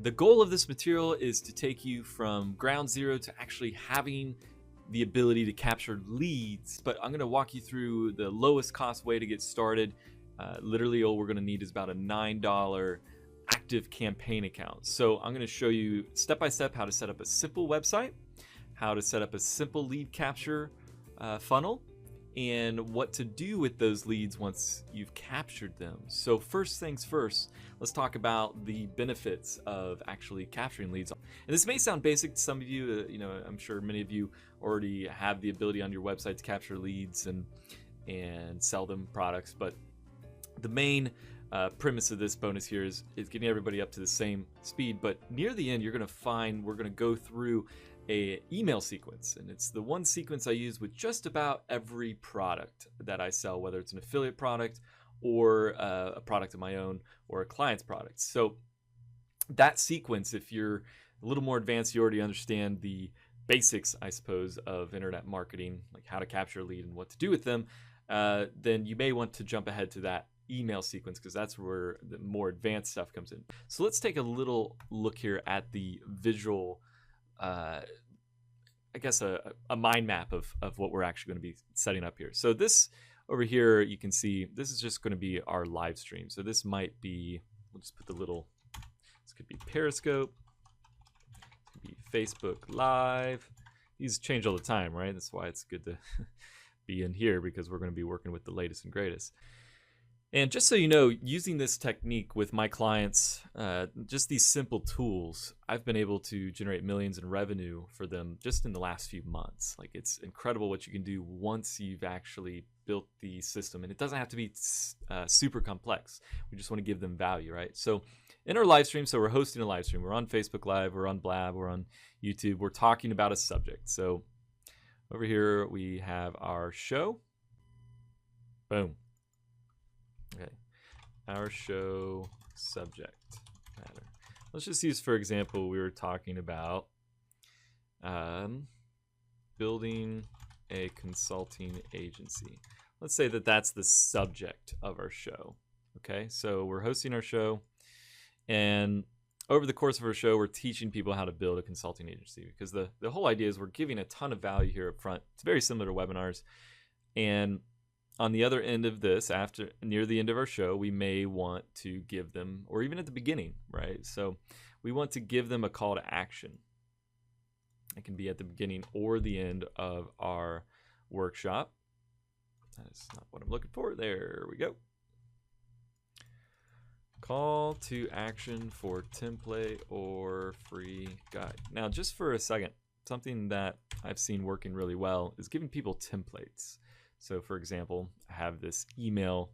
The goal of this material is to take you from ground zero to actually having the ability to capture leads, but I'm going to walk you through the lowest cost way to get started. Literally all we're going to need is about a $9 active campaign account. So I'm going to show you step by step how to set up a simple website, how to set up a simple lead capture funnel, and what to do with those leads once you've captured them. So first things first, let's talk about the benefits of actually capturing leads. And this may sound basic to some of you. I'm sure many of you already have the ability on your website to capture leads and sell them products. But the main premise of this bonus here is getting everybody up to the same speed. But near the end, you're going to find we're going to go through a email sequence, and it's the one sequence I use with just about every product that I sell, whether it's an affiliate product or a product of my own or a client's product. So that sequence, if you're a little more advanced, you already understand the basics, I suppose, of internet marketing, like how to capture a lead and what to do with them, then you may want to jump ahead to that email sequence, because that's where the more advanced stuff comes in. So let's take a little look here at the visual I guess a mind map of what we're actually going to be setting up here. So this over here, you can see this is just going to be our live stream. So this might be, we'll just put this could be Periscope, this could be Facebook Live. These change all the time, right? That's why it's good to be in here, because we're going to be working with the latest and greatest. And just so you know, using this technique with my clients, just these simple tools, I've been able to generate millions in revenue for them just in the last few months. Like, it's incredible what you can do once you've actually built the system. And it doesn't have to be super complex. We just want to give them value, right? So in our live stream, so we're hosting a live stream. We're on Facebook Live, we're on Blab, we're on YouTube. We're talking about a subject. So over here, we have our show. Boom. Okay, our show subject matter. Let's just use, for example, we were talking about building a consulting agency. Let's say that that's the subject of our show. Okay, so we're hosting our show, and over the course of our show, we're teaching people how to build a consulting agency, because the whole idea is we're giving a ton of value here up front. It's very similar to webinars, and on the other end of this, near the end of our show, we may want to give them, or even at the beginning, right? So we want to give them a call to action. It can be at the beginning or the end of our workshop. That is not what I'm looking for. There we go. Call to action for template or free guide. Now, just for a second, something that I've seen working really well is giving people templates. So for example, I have this email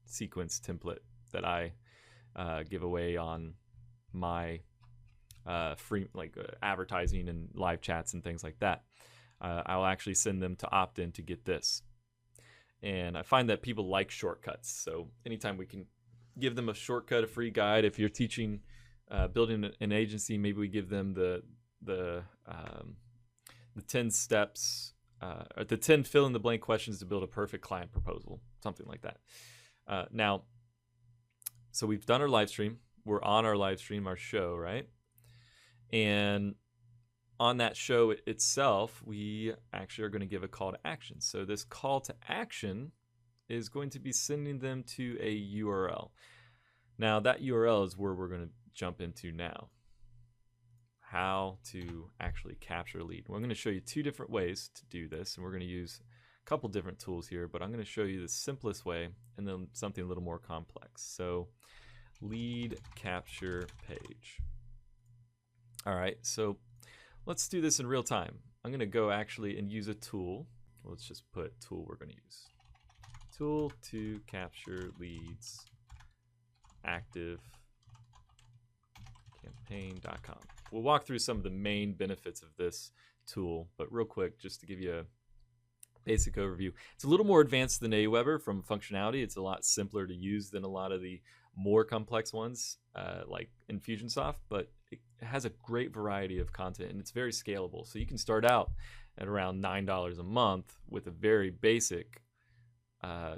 sequence template that I give away on my free advertising and live chats and things like that. I'll actually send them to opt in to get this. And I find that people like shortcuts. So anytime we can give them a shortcut, a free guide, if you're teaching building an agency, maybe we give them the 10 steps, or the 10 fill in the blank questions to build a perfect client proposal, something like that. Now, so we've done our live stream. We're on our live stream, our show, right? And on that show itself, we actually are going to give a call to action. So this call to action is going to be sending them to a URL. Now, that URL is where we're going to jump into now. How to actually capture a lead. Well, I'm going to show you two different ways to do this, and we're going to use a couple different tools here, but I'm going to show you the simplest way and then something a little more complex. So lead capture page. All right, so let's do this in real time. I'm going to go actually and use a tool. Let's just put tool we're going to use. Tool to capture leads, active campaign.com. We'll walk through some of the main benefits of this tool, but real quick, just to give you a basic overview. It's a little more advanced than Aweber from functionality. It's a lot simpler to use than a lot of the more complex ones like Infusionsoft, but it has a great variety of content and it's very scalable. So you can start out at around $9 a month with a very basic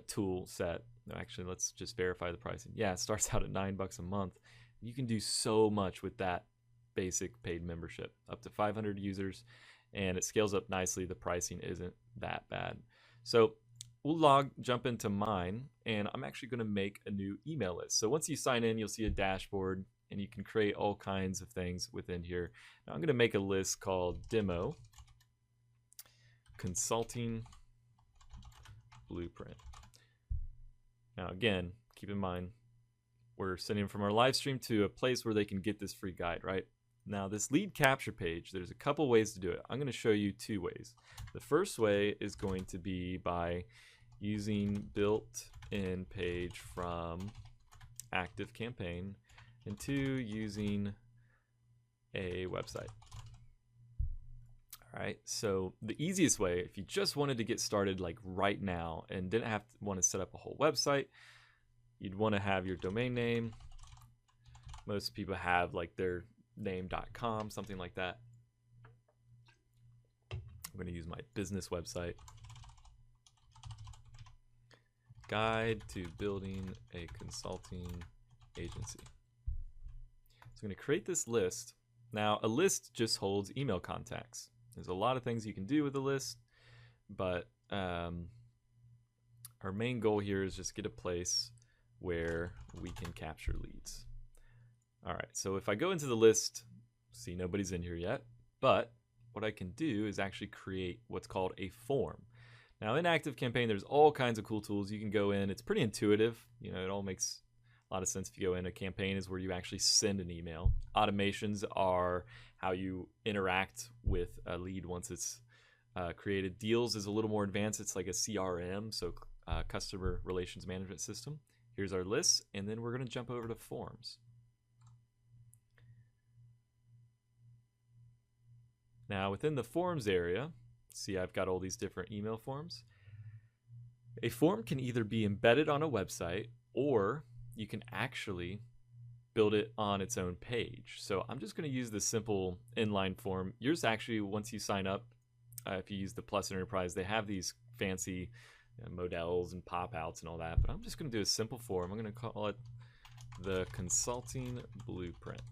tool set. Actually, let's just verify the pricing. Yeah, it starts out at $9 a month. You can do so much with that basic paid membership, up to 500 users, and it scales up nicely. The pricing isn't that bad. So we'll jump into mine, and I'm actually going to make a new email list. So once you sign in, you'll see a dashboard, and you can create all kinds of things within here. Now I'm going to make a list called Demo Consulting Blueprint. Now again, keep in mind, we're sending from our live stream to a place where they can get this free guide, right? Now this lead capture page, there's a couple ways to do it. I'm going to show you two ways. The first way is going to be by using built-in page from ActiveCampaign, and two, using a website. All right, so the easiest way, if you just wanted to get started like right now and didn't want to set up a whole website, you'd want to have your domain name. Most people have like their name.com, something like that. I'm going to use my business website. Guide to building a consulting agency. So I'm going to create this list. Now, a list just holds email contacts. There's a lot of things you can do with a list, but our main goal here is just get a place where we can capture leads. All right, so if I go into the list, see nobody's in here yet, but what I can do is actually create what's called a form. Now in ActiveCampaign, there's all kinds of cool tools you can go in. It's pretty intuitive. You know, it all makes a lot of sense if you go in. A campaign is where you actually send an email. Automations are how you interact with a lead once it's created. Deals is a little more advanced. It's like a CRM, so customer relations management system. Here's our list, and then we're going to jump over to forms. Now within the forms area, see I've got all these different email forms. A form can either be embedded on a website, or you can actually build it on its own page. So I'm just going to use the simple inline form. Yours actually, once you sign up, if you use the Plus Enterprise, they have these fancy models and pop-outs and all that, but I'm just going to do a simple form. I'm going to call it the Consulting Blueprint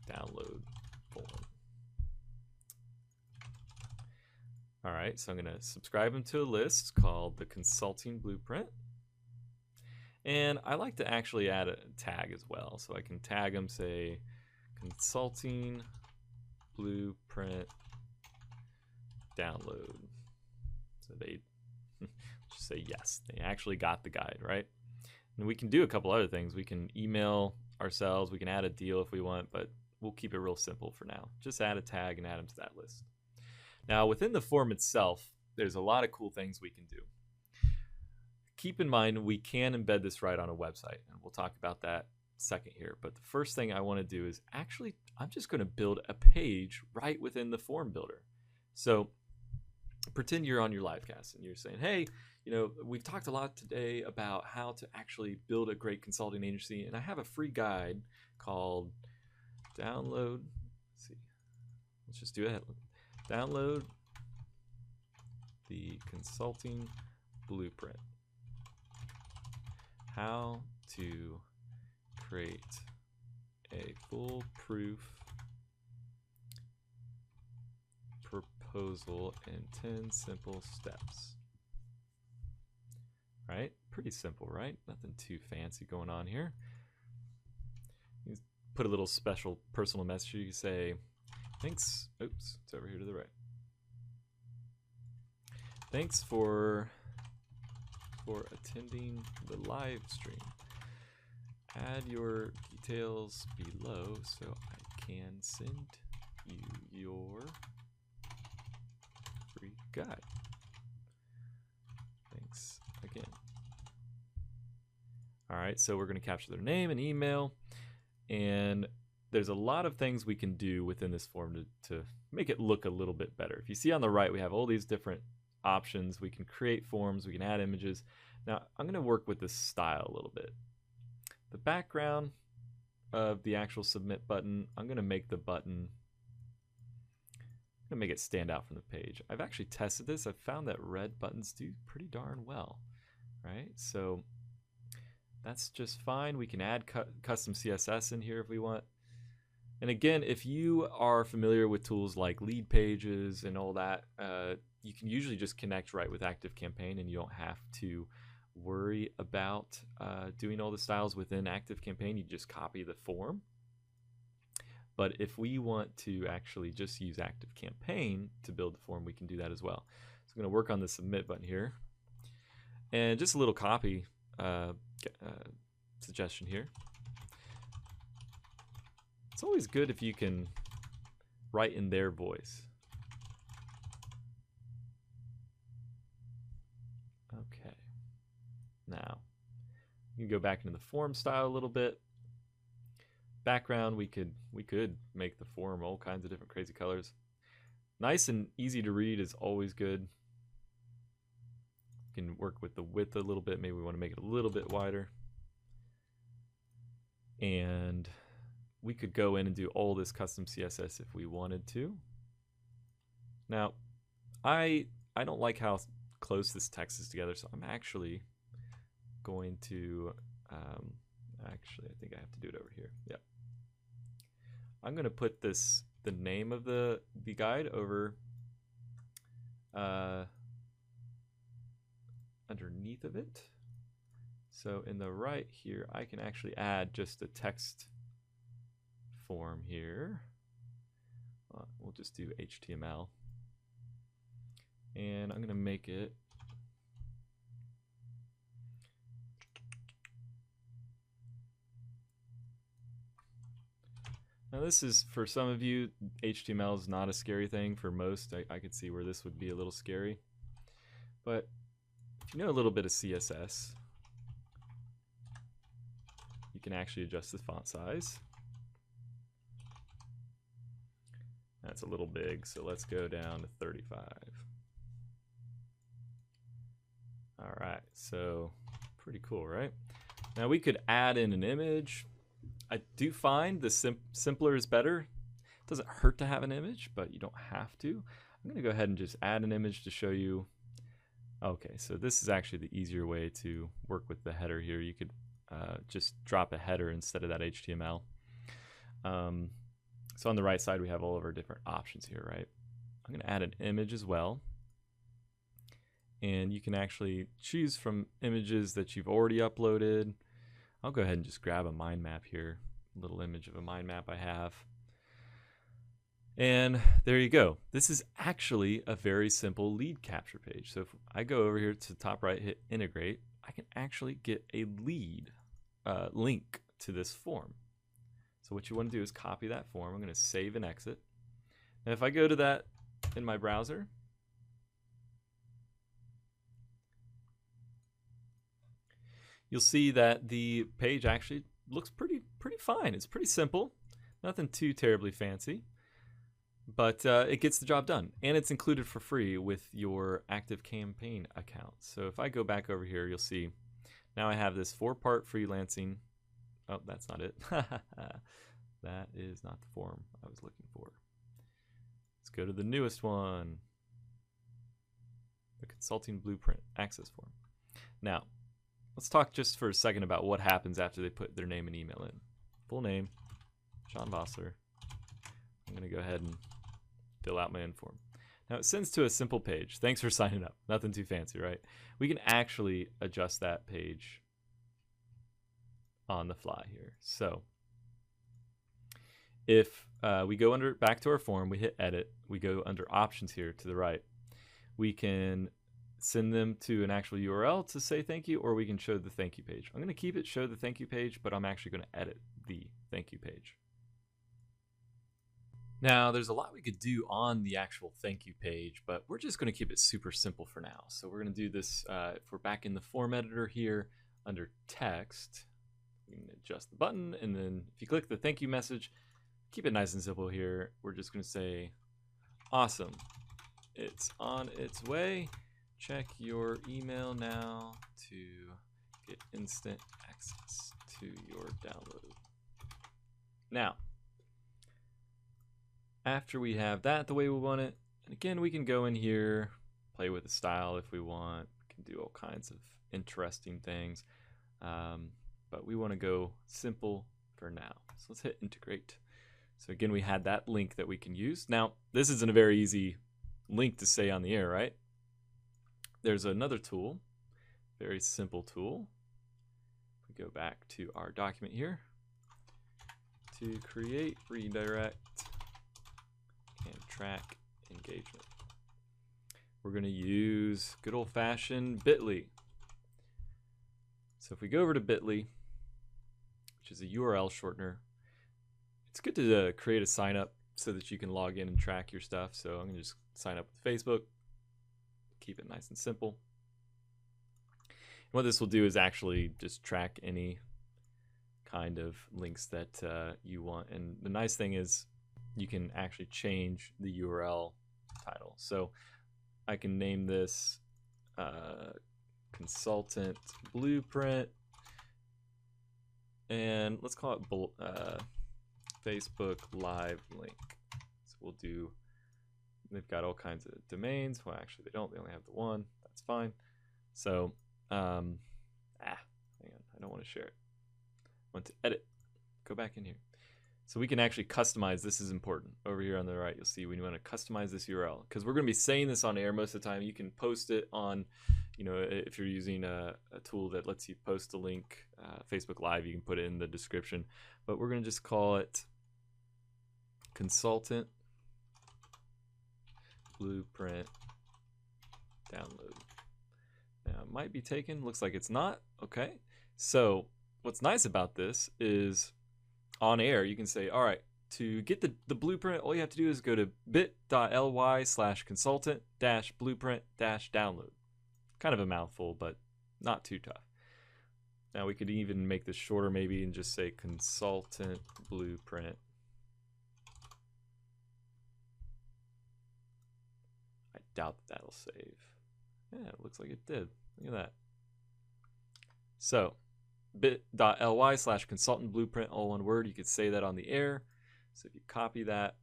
Download Form. All right, so I'm going to subscribe them to a list called the Consulting Blueprint. And I like to actually add a tag as well. So I can tag them, say, Consulting Blueprint Download. So they just say yes, they actually got the guide, right? And we can do a couple other things. We can email ourselves, we can add a deal if we want, but we'll keep it real simple for now. Just add a tag and add them to that list. Now within the form itself, there's a lot of cool things we can do. Keep in mind, we can embed this right on a website, and we'll talk about that second here. But the first thing I want to do is actually, I'm just going to build a page right within the form builder. So pretend you're on your live cast and you're saying, hey, you know, we've talked a lot today about how to actually build a great consulting agency, and I have a free guide called Download. Let's see. Let's just do it. Download the Consulting Blueprint. How to create a foolproof proposal in 10 simple steps. Right? Pretty simple, right? Nothing too fancy going on here. You put a little special personal message. You say, thanks. Oops, it's over here to the right. Thanks for attending the live stream. Add your details below so I can send you your free guide. Thanks again. All right, so we're going to capture their name and email, and there's a lot of things we can do within this form to make it look a little bit better. If you see on the right, we have all these different options. We can create forms, we can add images. Now I'm going to work with this style a little bit. The background of the actual submit button, I'm going to make the button, I'm going to make it stand out from the page. I've actually tested this. I've found that red buttons do pretty darn well, right? So that's just fine. We can add custom CSS in here if we want. And again, if you are familiar with tools like lead pages and all that, you can usually just connect right with ActiveCampaign, and you don't have to worry about doing all the styles within ActiveCampaign. You just copy the form. But if we want to actually just use ActiveCampaign to build the form, we can do that as well. So I'm going to work on the submit button here. And just a little copy suggestion here. It's always good if you can write in their voice. Okay. Now, you can go back into the form style a little bit. Background, we could make the form all kinds of different crazy colors. Nice and easy to read is always good. You can work with the width a little bit. Maybe we want to make it a little bit wider. And we could go in and do all this custom CSS if we wanted to. Now, I don't like how close this text is together, so I'm actually going to, actually I think I have to do it over here. Yeah. I'm going to put the name of the guide over underneath of it. So in the right here, I can actually add just a text form here. We'll just do HTML. And I'm going to make it now this is, for some of you, HTML is not a scary thing. For most, I could see where this would be a little scary. But if you know a little bit of CSS, you can actually adjust the font size. That's a little big, so let's go down to 35. All right, so pretty cool, right? Now we could add in an image. I do find the simpler is better. It doesn't hurt to have an image, but you don't have to. I'm going to go ahead and just add an image to show you. Okay, so this is actually the easier way to work with the header here. You could just drop a header instead of that HTML. So on the right side, we have all of our different options here, right? I'm going to add an image as well. And you can actually choose from images that you've already uploaded. I'll go ahead and just grab a mind map here, a little image of a mind map I have. And there you go. This is actually a very simple lead capture page. So if I go over here to the top right, hit integrate, I can actually get a lead link to this form. So what you want to do is copy that form. I'm going to save and exit. Now if I go to that in my browser, you'll see that the page actually looks pretty fine. It's pretty simple, nothing too terribly fancy, but it gets the job done, and it's included for free with your ActiveCampaign account. So if I go back over here, you'll see now I have this 4-part freelancing. Oh, that's not it. That is not the form I was looking for. Let's go to the newest one, the consulting blueprint access form. Now, let's talk just for a second about what happens after they put their name and email in. Full name, Sean Vossler. I'm going to go ahead and fill out my inform. Now it sends to a simple page. Thanks for signing up. Nothing too fancy, right? We can actually adjust that page on the fly here. So if we go back to our form, we hit edit, we go under options here to the right, we can send them to an actual URL to say thank you, or we can show the thank you page. I'm going to keep it show the thank you page, but I'm actually going to edit the thank you page. Now, there's a lot we could do on the actual thank you page, but we're just going to keep it super simple for now. So we're going to do this, if we're back in the form editor here, under text, we can adjust the button, and then if you click the thank you message, keep it nice and simple here. We're just going to say, awesome, it's on its way. Check your email now to get instant access to your download. Now, after we have that the way we want it, and again, we can go in here, play with the style if we want. We can do all kinds of interesting things, but we want to go simple for now. So let's hit integrate. So again, we had that link that we can use. Now, this isn't a very easy link to say on the air, right? There's another tool, very simple tool. We go back to our document here to create, redirect, and track engagement. We're going to use good old-fashioned Bitly. So if we go over to Bitly, which is a URL shortener, it's good to create a sign up so that you can log in and track your stuff. So I'm going to just sign up with Facebook, keep it nice and simple. And what this will do is actually just track any kind of links that you want. And the nice thing is you can actually change the URL title. So I can name this Consultant Blueprint, and let's call it Facebook Live Link. So we'll do, they've got all kinds of domains. Well, actually they don't, they only have the one. That's fine. So, hang on, I don't want to share it. I want to edit, go back in here. So we can actually customize, this is important. Over here on the right, you'll see when you want to customize this URL, because we're going to be saying this on air most of the time. You can post it on, you know, if you're using a tool that lets you post a link, Facebook Live, you can put it in the description. But we're going to just call it Consultant Blueprint Download. Now, it might be taken. Looks like it's not. Okay. So what's nice about this is on air, you can say, all right, to get the blueprint, all you have to do is go to bit.ly/consultant-blueprint-download. Kind of a mouthful, but not too tough. Now we could even make this shorter maybe and just say Consultant Blueprint. I doubt that'll save. Yeah, it looks like it did. Look at that. So bit.ly/consultant blueprint, all one word. You could say that on the air. So if you copy that,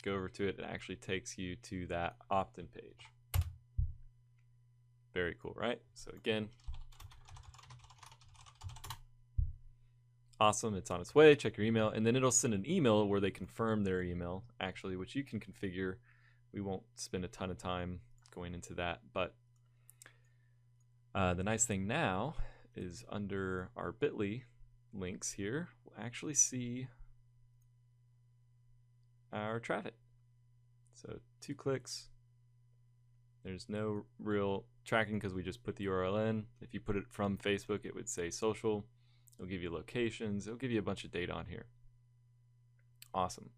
go over to it, it actually takes you to that opt-in page. Very cool, right? So again, awesome, it's on its way. Check your email, and then it'll send an email where they confirm their email, actually, which you can configure. We won't spend a ton of time going into that, but the nice thing now is under our Bitly links here, we'll actually see our traffic. So 2 clicks. There's no real tracking because we just put the URL in. If you put it from Facebook, it would say social. It'll give you locations. It'll give you a bunch of data on here. Awesome.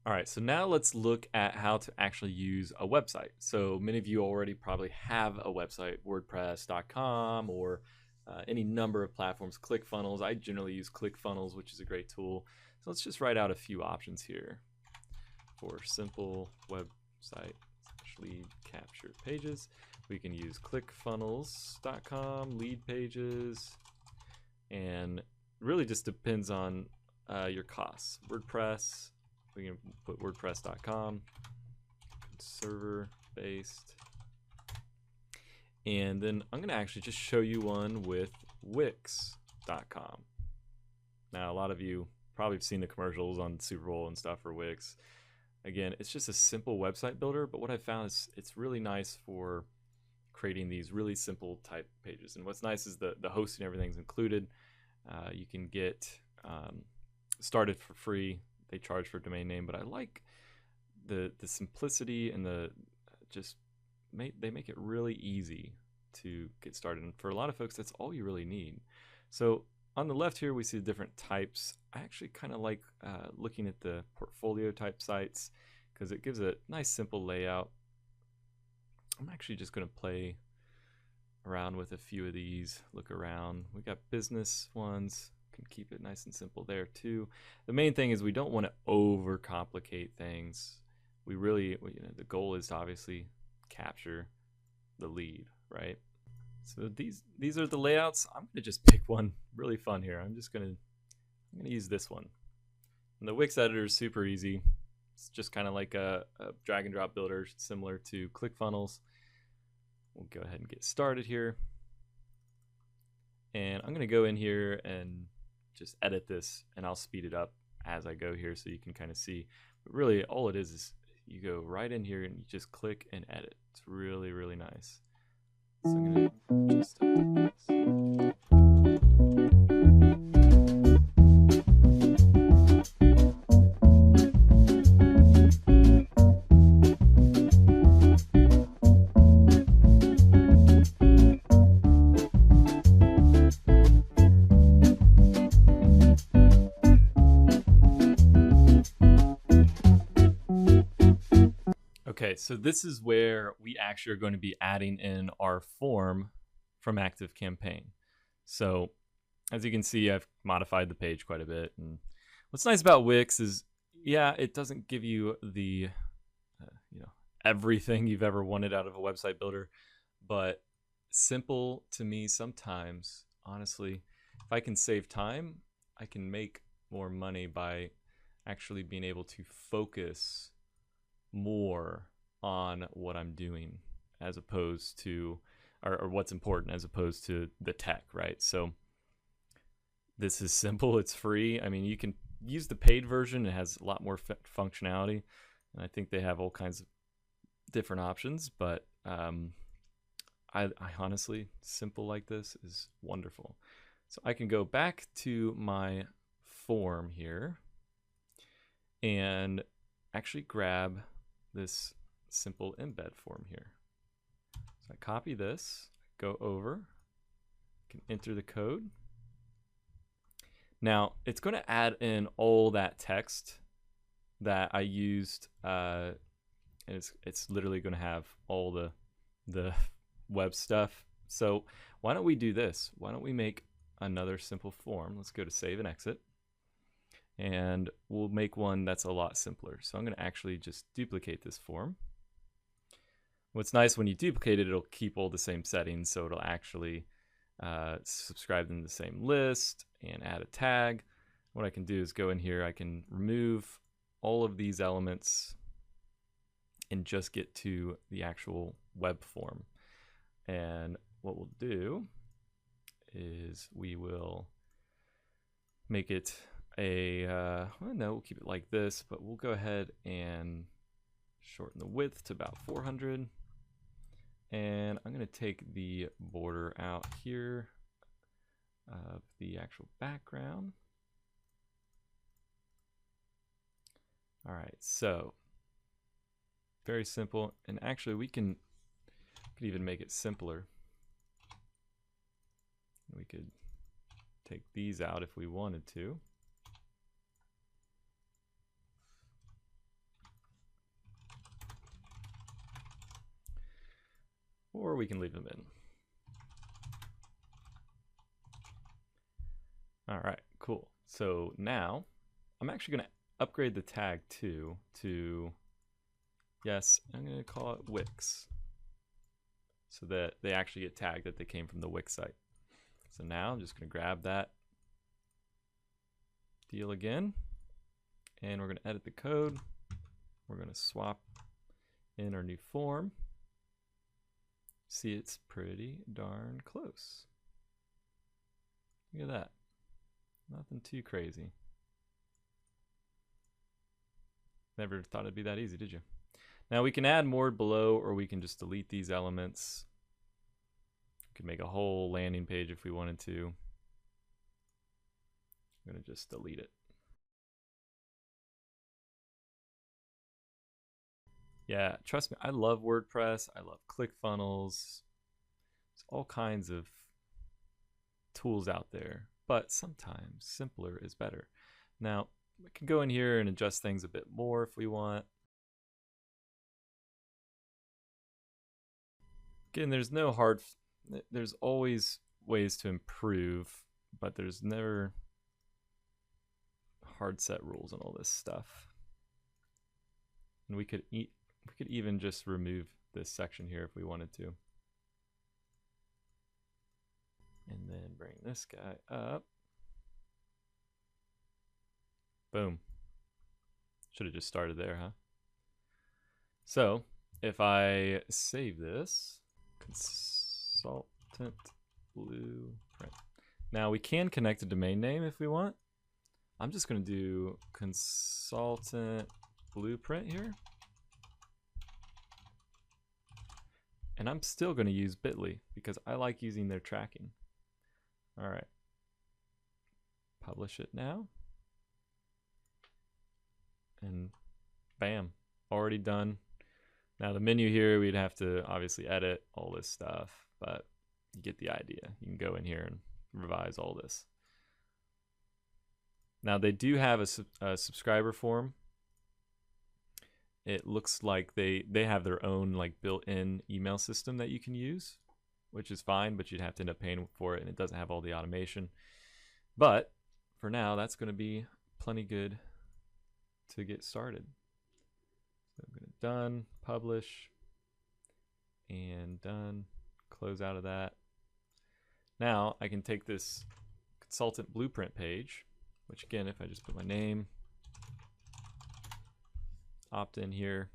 All right, so now let's look at how to actually use a website. So many of you already probably have a website, WordPress.com or any number of platforms, ClickFunnels. I generally use ClickFunnels, which is a great tool. So let's just write out a few options here for simple website lead capture pages. We can use ClickFunnels.com, lead pages, and really just depends on your costs. WordPress. We can put WordPress.com, server-based. And then I'm going to actually just show you one with Wix.com. Now, a lot of you probably have seen the commercials on Super Bowl and stuff for Wix. Again, it's just a simple website builder, but what I found is it's really nice for creating these really simple type pages. And what's nice is the hosting, everything's included. You can get started for free. They charge for domain name, but I like the simplicity and they make it really easy to get started. And for a lot of folks, that's all you really need. So on the left here, we see the different types. I actually kind of like looking at the portfolio type sites because it gives a nice simple layout. I'm actually just going to play around with a few of these, look around. We got business ones. Can keep it nice and simple there too. The main thing is we don't want to overcomplicate things. We really, the goal is to obviously capture the lead, right? So these are the layouts. I'm gonna just pick one really fun here. I'm gonna use this one. And the Wix editor is super easy. It's just kind of like a drag and drop builder, similar to ClickFunnels. We'll go ahead and get started here. And I'm gonna go in here and just edit this, and I'll speed it up as I go here so you can kind of see. But really, all it is you go right in here and you just click and edit. It's really, really nice. So I'm going to just update this. Okay, so this is where we actually are going to be adding in our form from ActiveCampaign. So as you can see, I've modified the page quite a bit. And what's nice about Wix is, yeah, it doesn't give you the, everything you've ever wanted out of a website builder, but simple to me sometimes, honestly, if I can save time, I can make more money by actually being able to focus more on what I'm doing as opposed to, or what's important as opposed to the tech, right? So this is simple, it's free. I mean, you can use the paid version, it has a lot more functionality, and I think they have all kinds of different options, but I honestly, simple like this is wonderful. So I can go back to my form here and actually grab this simple embed form here. So I copy this, go over, can enter the code. Now it's going to add in all that text that I used, and it's literally going to have all the web stuff. So why don't we do this? Why don't we make another simple form? Let's go to save and exit. And we'll make one that's a lot simpler. So I'm going to actually just duplicate this form. What's nice when you duplicate it, it'll keep all the same settings, so it'll actually subscribe them to the same list and add a tag. What I can do is go in here, I can remove all of these elements and just get to the actual web form. And what we'll do is we will make it well, no, we'll keep it like this, but we'll go ahead and shorten the width to about 400. And I'm going to take the border out here of the actual background. All right, so very simple. And actually we could even make it simpler. We could take these out if we wanted to. Or we can leave them in. All right, cool. So now I'm actually going to upgrade the tag to, yes, I'm going to call it Wix, so that they actually get tagged that they came from the Wix site. So now I'm just going to grab that deal again, and we're going to edit the code. We're going to swap in our new form. See, it's pretty darn close. Look at that. Nothing too crazy. Never thought it'd be that easy, did you? Now we can add more below, or we can just delete these elements. We can make a whole landing page if we wanted to. I'm going to just delete it. Yeah, trust me, I love WordPress. I love ClickFunnels. There's all kinds of tools out there, but sometimes simpler is better. Now, we can go in here and adjust things a bit more if we want. Again, there's always ways to improve, but there's never hard set rules on all this stuff. And we could even just remove this section here if we wanted to. And then bring this guy up. Boom. Should have just started there, huh? So if I save this, consultant blueprint. Now we can connect a domain name if we want. I'm just going to do consultant blueprint here. And I'm still going to use bit.ly because I like using their tracking. All right. Publish it now. And bam, already done. Now the menu here, we'd have to obviously edit all this stuff, but you get the idea. You can go in here and revise all this. Now they do have a subscriber form. It looks like they have their own like built-in email system that you can use, which is fine, but you'd have to end up paying for it, and it doesn't have all the automation. But for now, that's going to be plenty good to get started. So I'm going to done, publish, and done, close out of that. Now I can take this consultant blueprint page, which again, if I just put my name, opt in here,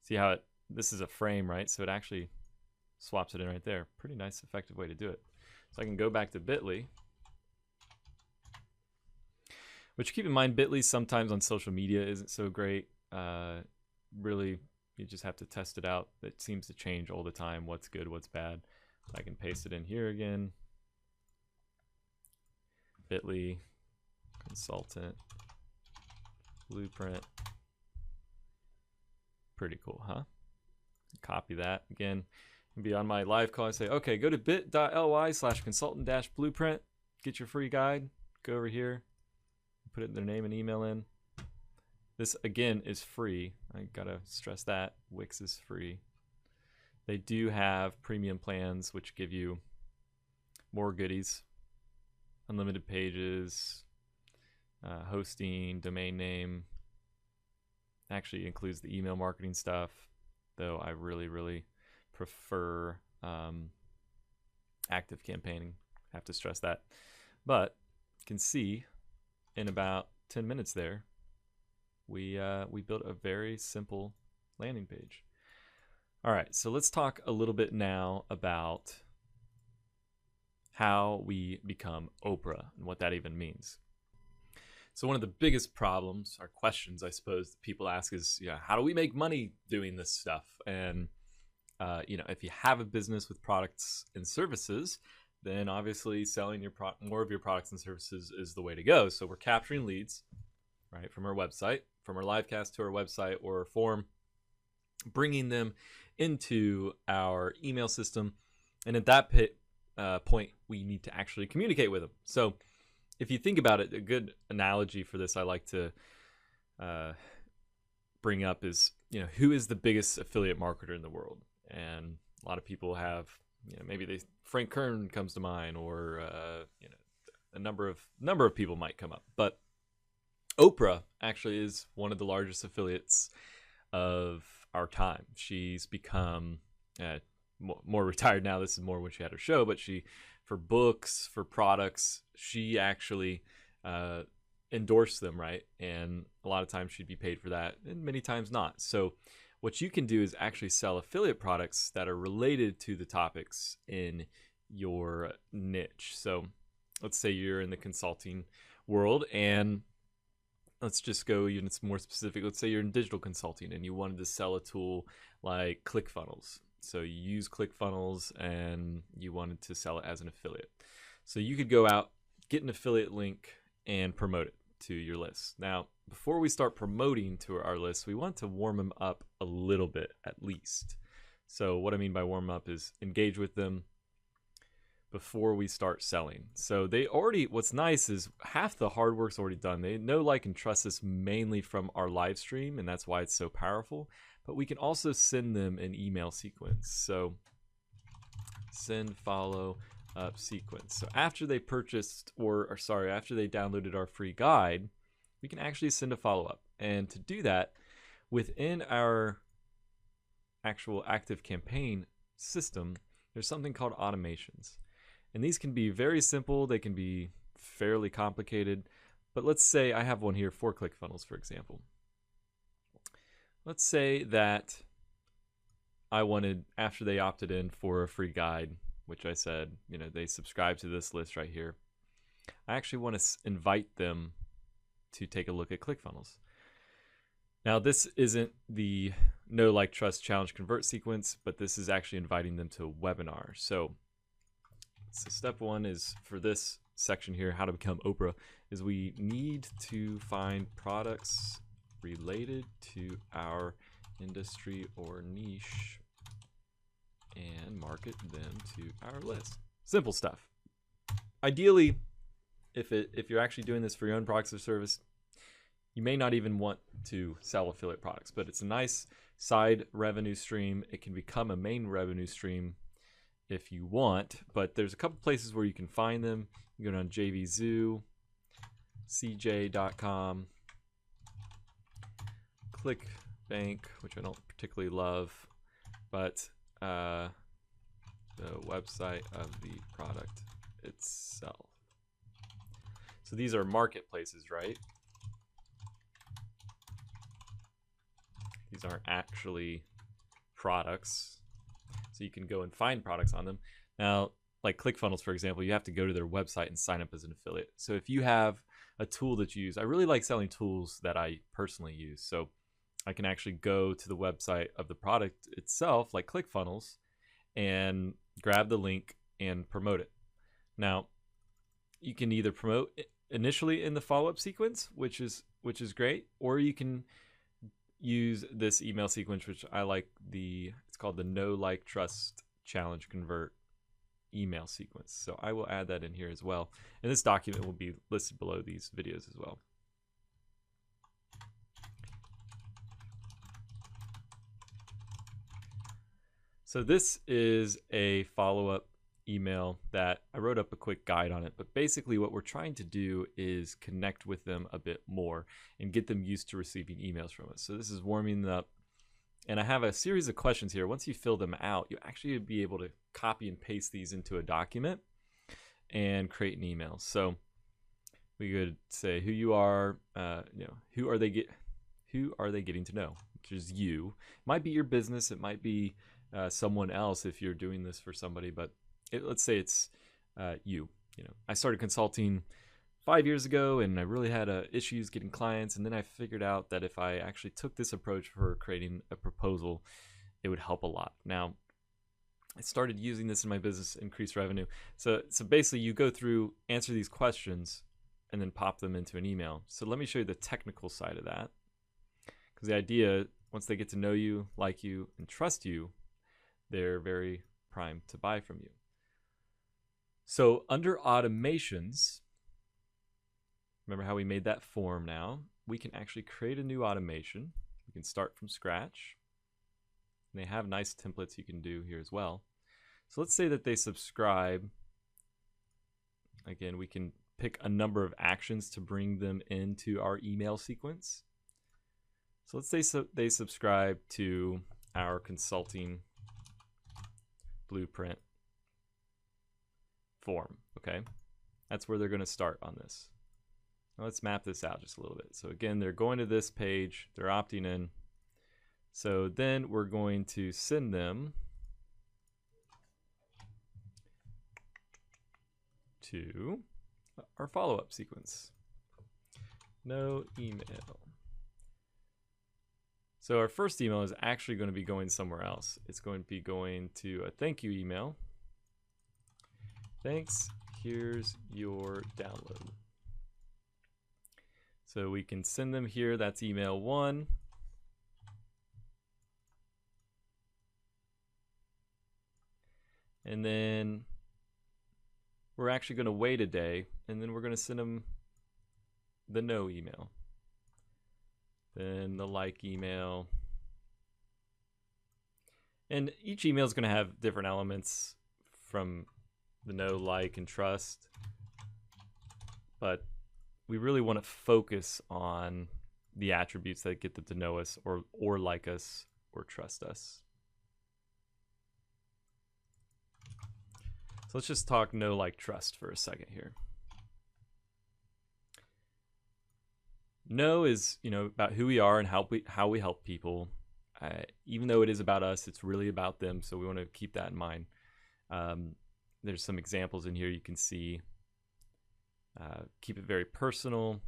see how this is a frame, right? So it actually swaps it in right there. Pretty nice, effective way to do it. So I can go back to bit.ly, which keep in mind, bit.ly sometimes on social media isn't so great. Really, you just have to test it out. It seems to change all the time, what's good, what's bad. I can paste it in here again. bit.ly, consultant, blueprint. Pretty cool, huh? Copy that again. And be on my live call and say, okay, go to bit.ly/consultant-blueprint, get your free guide, go over here, put their name and email in. This again is free. I gotta stress that Wix is free. They do have premium plans which give you more goodies, unlimited pages, hosting, domain name. Actually includes the email marketing stuff, though I really prefer active campaigning. I have to stress that. But you can see in about 10 minutes there, we built a very simple landing page. All right, so let's talk a little bit now about how we become Oprah and what that even means. So one of the biggest problems or questions, I suppose, that people ask is, how do we make money doing this stuff? And if you have a business with products and services, then obviously selling more of your products and services is the way to go. So we're capturing leads, right, from our website, from our live cast to our website or our form, bringing them into our email system. And at that point, we need to actually communicate with them. So if you think about it, a good analogy for this I like to bring up is, who is the biggest affiliate marketer in the world? And a lot of people have, maybe Frank Kern comes to mind, or a number of people might come up. But Oprah actually is one of the largest affiliates of our time. She's become more retired now. This is more when she had her show, but for books, for products, she actually endorsed them, right? And a lot of times she'd be paid for that, and many times not. So what you can do is actually sell affiliate products that are related to the topics in your niche. So let's say you're in the consulting world, and let's just go units more specific. Let's say you're in digital consulting and you wanted to sell a tool like ClickFunnels. So you use ClickFunnels and you wanted to sell it as an affiliate. So you could go out, get an affiliate link, and promote it to your list. Now, before we start promoting to our list, we want to warm them up a little bit at least. So what I mean by warm up is engage with them before we start selling. So what's nice is half the hard work's already done. They know, like, and trust us mainly from our live stream, and that's why it's so powerful. But we can also send them an email sequence. So send follow up sequence. So after they purchased, after they downloaded our free guide, we can actually send a follow up. And to do that, within our actual active campaign system, there's something called automations. And these can be very simple. They can be fairly complicated. But let's say I have one here for ClickFunnels, for example. Let's say that I wanted, after they opted in for a free guide, which I said, they subscribe to this list right here. I actually want to invite them to take a look at ClickFunnels. Now, this isn't the Know, Like, Trust, Challenge, Convert sequence, but this is actually inviting them to a webinar. So step one is for this section here, how to become Oprah, is we need to find products related to our industry or niche and market them to our list. Simple stuff. Ideally, if you're actually doing this for your own products or service, you may not even want to sell affiliate products, but it's a nice side revenue stream. It can become a main revenue stream if you want, but there's a couple places where you can find them. You go down JVZoo, CJ.com, ClickBank, which I don't particularly love, but the website of the product itself. So these are marketplaces, right? These aren't actually products. So you can go and find products on them. Now, like ClickFunnels, for example, you have to go to their website and sign up as an affiliate. So if you have a tool that you use, I really like selling tools that I personally use. So I can actually go to the website of the product itself, like ClickFunnels, and grab the link and promote it. Now, you can either promote initially in the follow-up sequence, which is great, or you can use this email sequence, which I like. It's called the Know, Like, Trust, Challenge, Convert email sequence. So I will add that in here as well. And this document will be listed below these videos as well. So this is a follow-up email that I wrote up a quick guide on it, but basically what we're trying to do is connect with them a bit more and get them used to receiving emails from us. So this is warming them up, and I have a series of questions here. Once you fill them out, you actually be able to copy and paste these into a document and create an email. So we could say who you are, who are they getting to know, which is you. It might be your business, it might be someone else if you're doing this for somebody, but let's say it's you. I started consulting 5 years ago, and I really had issues getting clients, and then I figured out that if I actually took this approach for creating a proposal, it would help a lot. Now, I started using this in my business, increase revenue. So basically, you go through, answer these questions, and then pop them into an email. So let me show you the technical side of that, because the idea, once they get to know you, like you, and trust you, they're very primed to buy from you. So under automations, remember how we made that form now? We can actually create a new automation. We can start from scratch. And they have nice templates you can do here as well. So let's say that they subscribe. Again, we can pick a number of actions to bring them into our email sequence. So let's say they subscribe to our consulting blueprint form, okay? That's where they're going to start on this. Now let's map this out just a little bit. So again, they're going to this page, they're opting in. So then we're going to send them to our follow-up sequence. No email. So our first email is actually going to be going somewhere else. It's going to be going to a thank you email. Thanks, here's your download. So we can send them here, that's email 1. And then we're actually going to wait a day, and then we're going to send them the no email. Then the like email. And each email is going to have different elements from the know, like, and trust. But we really want to focus on the attributes that get them to know us or like us or trust us. So let's just talk know, like, trust for a second here. Know is, about who we are and how we help people. Even though it is about us, it's really about them. So we want to keep that in mind. there's some examples in here you can see. Keep it very personal.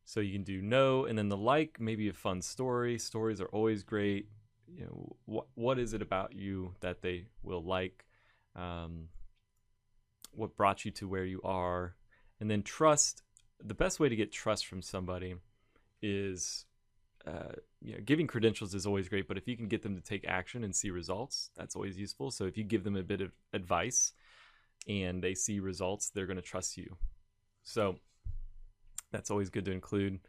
So you can do no, and then the like, maybe a fun story. Stories are always great. You know, what is it about you that they will like? What brought you to where you are? And then trust. The best way to get trust from somebody is, giving credentials is always great, but if you can get them to take action and see results, that's always useful. So if you give them a bit of advice and they see results, they're going to trust you. So that's always good to include.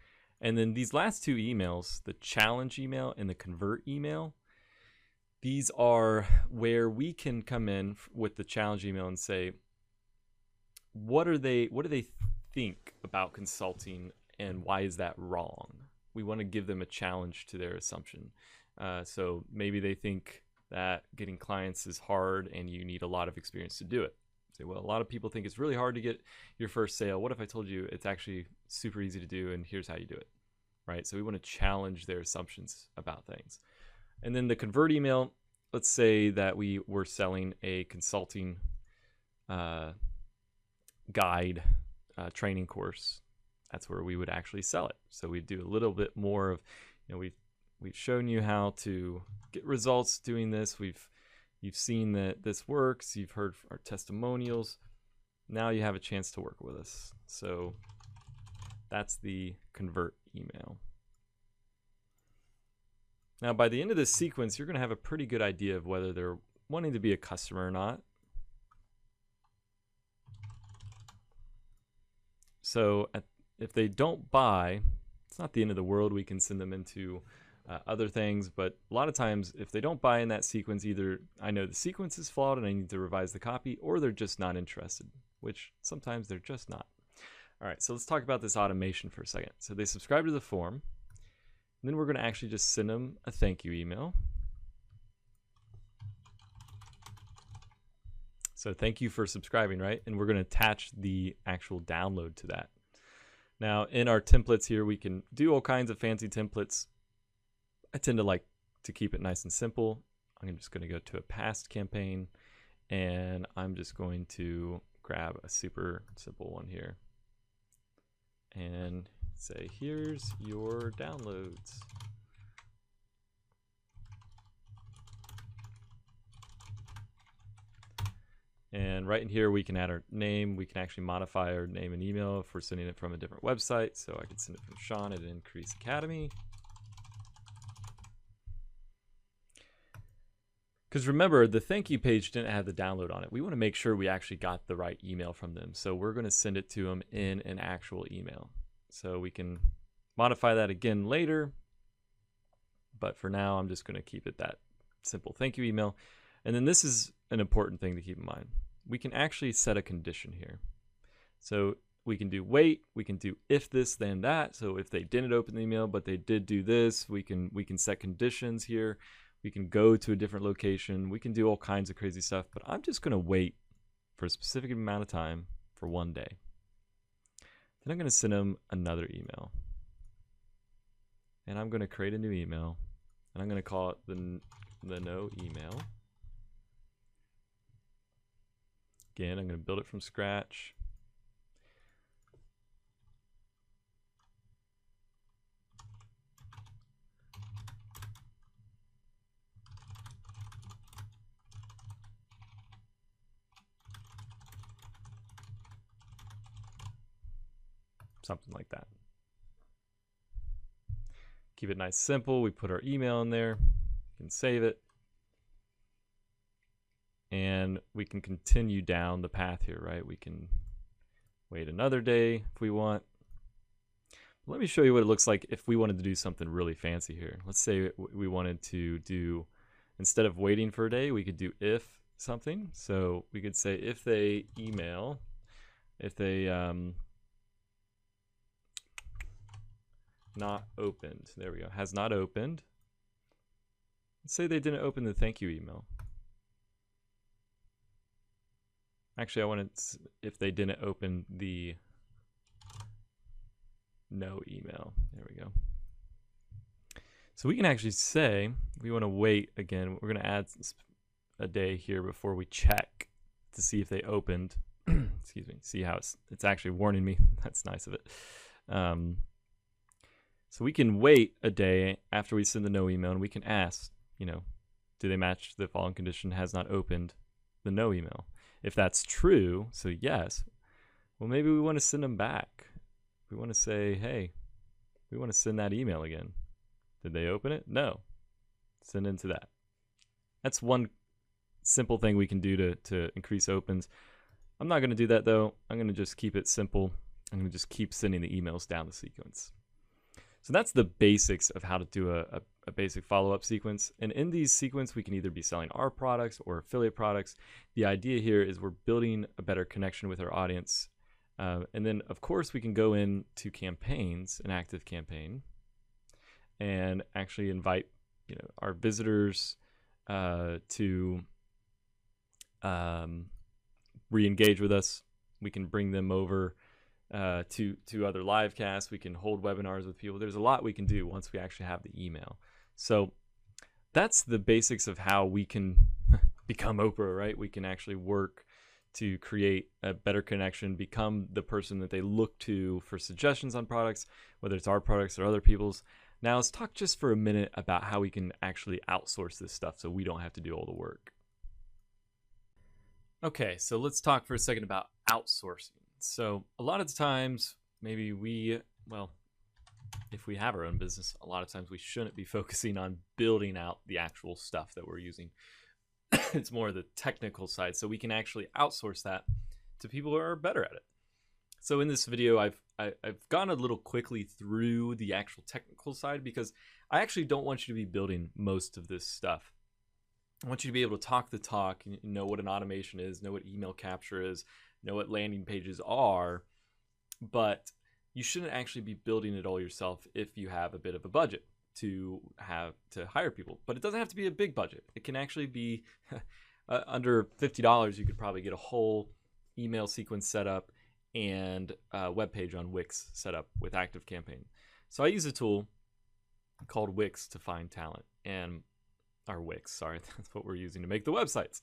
And then these last two emails, the challenge email and the convert email, these are where we can come in with the challenge email and say, what do they think about consulting and why is that wrong? We want to give them a challenge to their assumption. So maybe they think that getting clients is hard and you need a lot of experience to do it. Say, well, a lot of people think it's really hard to get your first sale. What if I told you it's actually super easy to do and here's how you do it, right? So we want to challenge their assumptions about things. And then the convert email, let's say that we were selling a consulting guide training course. That's where we would actually sell it. So we do a little bit more of, we've shown you how to get results doing this. You've seen that this works. You've heard our testimonials. Now you have a chance to work with us. So that's the convert email. Now, by the end of this sequence, you're going to have a pretty good idea of whether they're wanting to be a customer or not. So if they don't buy, it's not the end of the world. We can send them into other things, but a lot of times if they don't buy in that sequence, either I know the sequence is flawed and I need to revise the copy, or they're just not interested, which sometimes they're just not. All right, so let's talk about this automation for a second. So they subscribe to the form, and then we're going to actually just send them a thank you email. So thank you for subscribing, right? And we're going to attach the actual download to that. Now in our templates here, we can do all kinds of fancy templates. I tend to like to keep it nice and simple. I'm just going to go to a past campaign and I'm just going to grab a super simple one here and say, here's your downloads. And right in here, we can add our name. We can actually modify our name and email if we're sending it from a different website. So I could send it from Sean at Increase Academy. Because remember, the thank you page didn't have the download on it. We want to make sure we actually got the right email from them. So we're going to send it to them in an actual email. So we can modify that again later. But for now, I'm just going to keep it that simple thank you email. And then this is an important thing to keep in mind. We can actually set a condition here. So we can do wait, we can do if this, then that. So if they didn't open the email, but they did do this, we can set conditions here. We can go to a different location. We can do all kinds of crazy stuff, but I'm just going to wait for a specific amount of time for 1 day. Then I'm going to send them another email. And I'm going to create a new email. And I'm going to call it the no email. Again, I'm going to build it from scratch. Something like that. Keep it nice, simple. We put our email in there. You can save it. And we can continue down the path here, right? We can wait another day if we want. Let me show you what it looks like if we wanted to do something really fancy here. Let's say we wanted to do, instead of waiting for a day, we could do if something. So we could say if they email, if they not opened. There we go. Has not opened. Let's say they didn't open the thank you email. Actually, I wanted if they didn't open the no email. There we go. So we can actually say we want to wait again. We're going to add a day here before we check to see if they opened. Excuse me. See how it's actually warning me. That's nice of it. So we can wait a day after we send the no email, and we can ask, do they match the following condition, has not opened the no email? If that's true, so yes, well, maybe we want to send them back. We want to say, hey, we want to send that email again. Did they open it? No. Send into that. That's one simple thing we can do to increase opens. I'm not going to do that, though. I'm going to just keep it simple. I'm going to just keep sending the emails down the sequence. So that's the basics of how to do a basic follow-up sequence. And in these sequence, we can either be selling our products or affiliate products. The idea here is we're building a better connection with our audience. And then, of course, we can go into campaigns, an active campaign, and actually invite our visitors to re-engage with us. We can bring them over to other live casts. We can hold webinars with people. There's a lot we can do once we actually have the email. So that's the basics of how we can become Oprah, right? We can actually work to create a better connection, become the person that they look to for suggestions on products, whether it's our products or other people's. Now let's talk just for a minute about how we can actually outsource this stuff so we don't have to do all the work. Okay, so let's talk for a second about outsourcing. So a lot of the times, maybe if we have our own business, a lot of times we shouldn't be focusing on building out the actual stuff that we're using. It's more the technical side, so we can actually outsource that to people who are better at it. So in this video, I've gone a little quickly through the actual technical side because I actually don't want you to be building most of this stuff. I want you to be able to talk the talk, know what an automation is, know what email capture is, know what landing pages are, but you shouldn't actually be building it all yourself if you have a bit of a budget to hire people. But it doesn't have to be a big budget. It can actually be under $50. You could probably get a whole email sequence set up and a web page on Wix set up with ActiveCampaign. So I use a tool called Wix to find talent, Wix, that's what we're using to make the websites.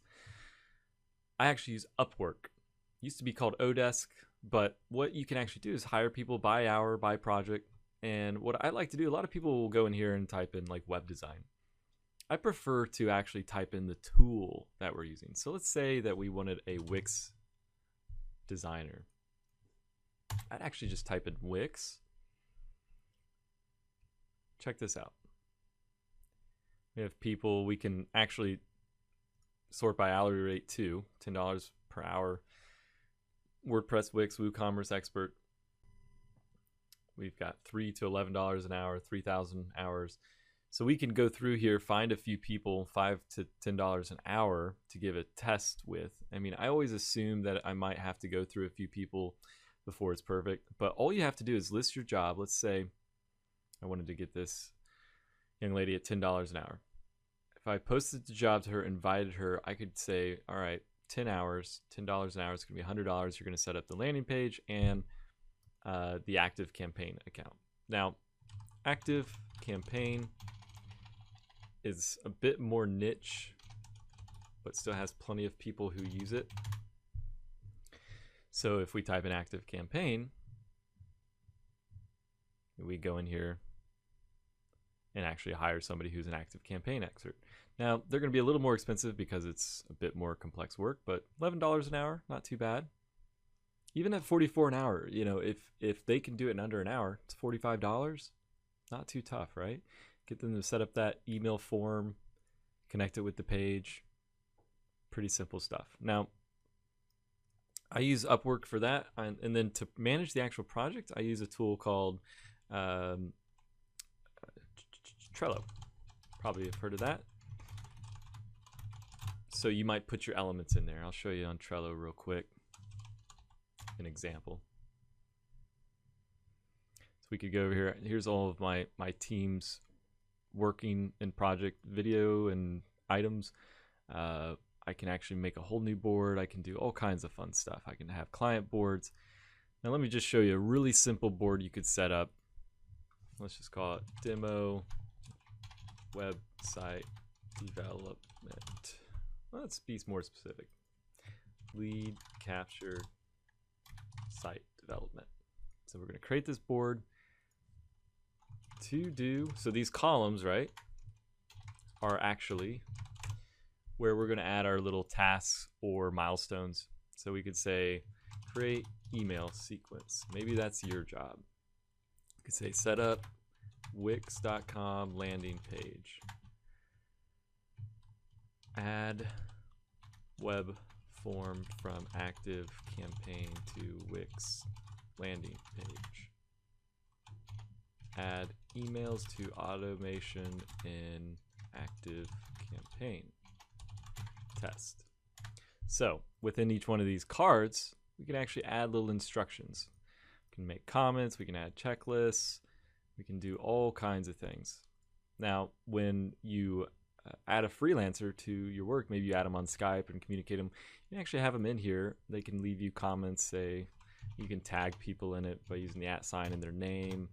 I actually use Upwork. It used to be called Odesk, but what you can actually do is hire people by hour, by project. And what I like to do, a lot of people will go in here and type in like web design. I prefer to actually type in the tool that we're using. So let's say that we wanted a Wix designer. I'd actually just type in Wix. Check this out. We have people, we can actually sort by hourly rate too, $10 per hour. WordPress, Wix, WooCommerce Expert. We've got $3 to $11 an hour, 3,000 hours. So we can go through here, find a few people, $5 to $10 an hour to give a test with. I mean, I always assume that I might have to go through a few people before it's perfect, but all you have to do is list your job. Let's say I wanted to get this young lady at $10 an hour. If I posted the job to her, invited her, I could say, all right, 10 hours, $10 an hour is going to be $100. You're going to set up the landing page and the ActiveCampaign account. Now, ActiveCampaign is a bit more niche, but still has plenty of people who use it. So if we type in ActiveCampaign, we go in here and actually hire somebody who's an ActiveCampaign expert. Now, they're going to be a little more expensive because it's a bit more complex work, but $11 an hour, not too bad. Even at $44 an hour, if they can do it in under an hour, it's $45. Not too tough, right? Get them to set up that email form, connect it with the page. Pretty simple stuff. Now, I use Upwork for that, and then to manage the actual project, I use a tool called Trello. Probably have heard of that. So you might put your elements in there. I'll show you on Trello real quick. An example. So we could go over here. Here's all of my teams working in project video and items. I can actually make a whole new board. I can do all kinds of fun stuff. I can have client boards. Now let me just show you a really simple board you could set up. Let's just call it demo website development. Let's be more specific. lead capture site development. So we're going to create this board to do, so these columns, right, are actually where we're going to add our little tasks or milestones. So we could say create email sequence. Maybe that's your job. You could say set up wix.com landing page. Add web form from active campaign to Wix landing page. Add emails to automation in active campaign. Test. So within each one of these cards, we can actually add little instructions. We can make comments, we can add checklists, we can do all kinds of things. Now, when you add a freelancer to your work, maybe you add them on Skype and communicate them, you can actually have them in here. They can leave you comments, say, you can tag people in it by using the @ sign and their name.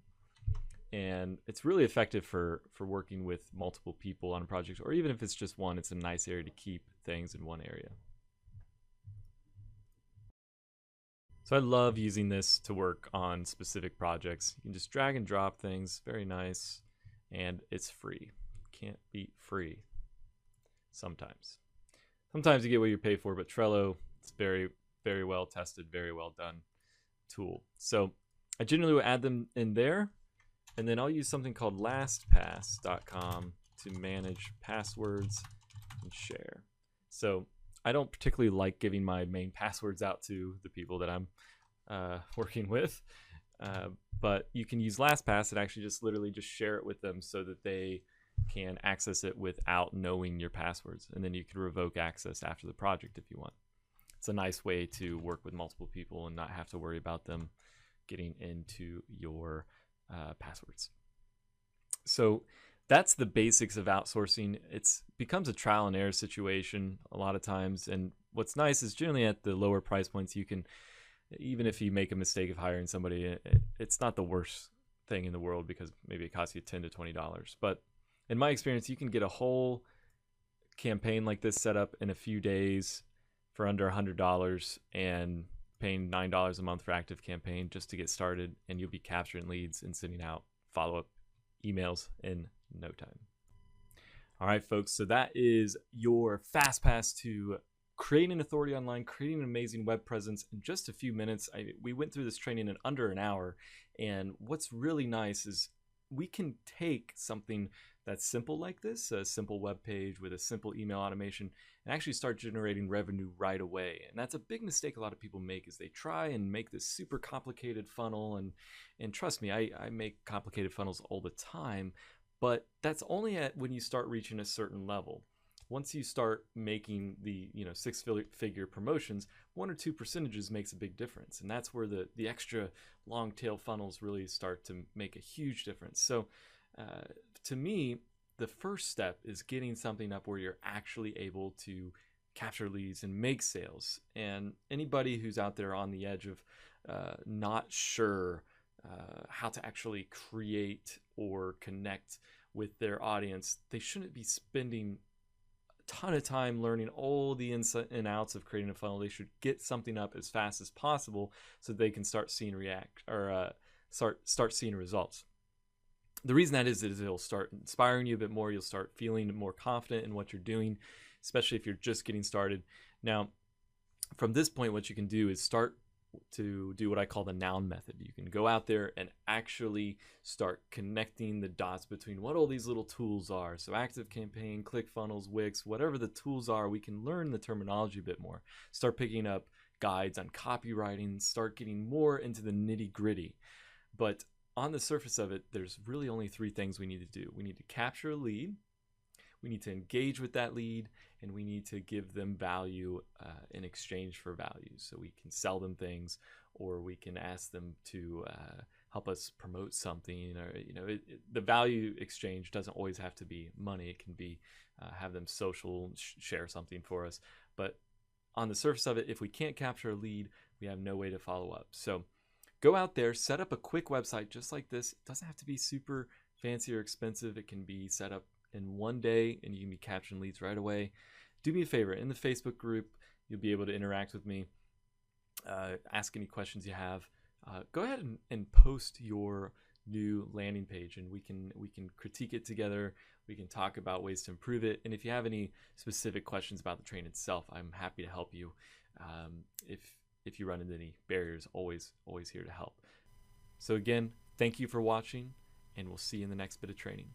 And it's really effective for working with multiple people on a project, or even if it's just one, it's a nice area to keep things in one area. So I love using this to work on specific projects. You can just drag and drop things, very nice, and it's free. Can't beat free sometimes. Sometimes you get what you pay for, but Trello, it's very, very well tested, very well done tool. So I generally will add them in there, and then I'll use something called lastpass.com to manage passwords and share. So I don't particularly like giving my main passwords out to the people that I'm working with, but you can use LastPass and actually just literally just share it with them so that they can access it without knowing your passwords, and then you can revoke access after the project if you want. It's a nice way to work with multiple people and not have to worry about them getting into your passwords. So that's the basics of outsourcing. It becomes a trial and error situation a lot of times, and what's nice is generally at the lower price points, you can, even if you make a mistake of hiring somebody, it's not the worst thing in the world because maybe it costs you $10 to $20. But in my experience, you can get a whole campaign like this set up in a few days for under $100 and paying $9 a month for active campaign just to get started, and you'll be capturing leads and sending out follow-up emails in no time. All right, folks, so that is your fast pass to creating an authority online, creating an amazing web presence in just a few minutes. We went through this training in under an hour, and what's really nice is we can take something that's simple like this, a simple web page with a simple email automation, and actually start generating revenue right away. And that's a big mistake a lot of people make, is they try and make this super complicated funnel, and trust me, I make complicated funnels all the time, but that's only when you start reaching a certain level. Once you start making the six-figure promotions, 1 or 2 percentages makes a big difference, and that's where the extra long tail funnels really start to make a huge difference. So to me, the first step is getting something up where you're actually able to capture leads and make sales. And anybody who's out there on the edge of not sure how to actually create or connect with their audience, they shouldn't be spending ton of time learning all the ins and outs of creating a funnel. They should get something up as fast as possible so they can start seeing start seeing results. The reason that is it'll start inspiring you a bit more. You'll start feeling more confident in what you're doing, especially if you're just getting started. Now, from this point, what you can do is start to do what I call the noun method. You can go out there and actually start connecting the dots between what all these little tools are. So ActiveCampaign, ClickFunnels, Wix, whatever the tools are, we can learn the terminology a bit more. Start picking up guides on copywriting, start getting more into the nitty-gritty. But on the surface of it, there's really only 3 things we need to do. We need to capture a lead, we need to engage with that lead, and we need to give them value in exchange for value. So we can sell them things, or we can ask them to help us promote something, or the value exchange doesn't always have to be money. It can be have them social share something for us. But on the surface of it, if we can't capture a lead, we have no way to follow up. So go out there, set up a quick website just like this. It doesn't have to be super fancy or expensive. It can be set up in one day and you can be capturing leads right away. Do me a favor, in the Facebook group, You'll be able to interact with me, ask any questions you have. Go ahead and post your new landing page, and we can critique it together. We can talk about ways to improve it. And if you have any specific questions about the training itself, I'm happy to help you. If you run into any barriers, always here to help. So again, thank you for watching, and we'll see you in the next bit of training.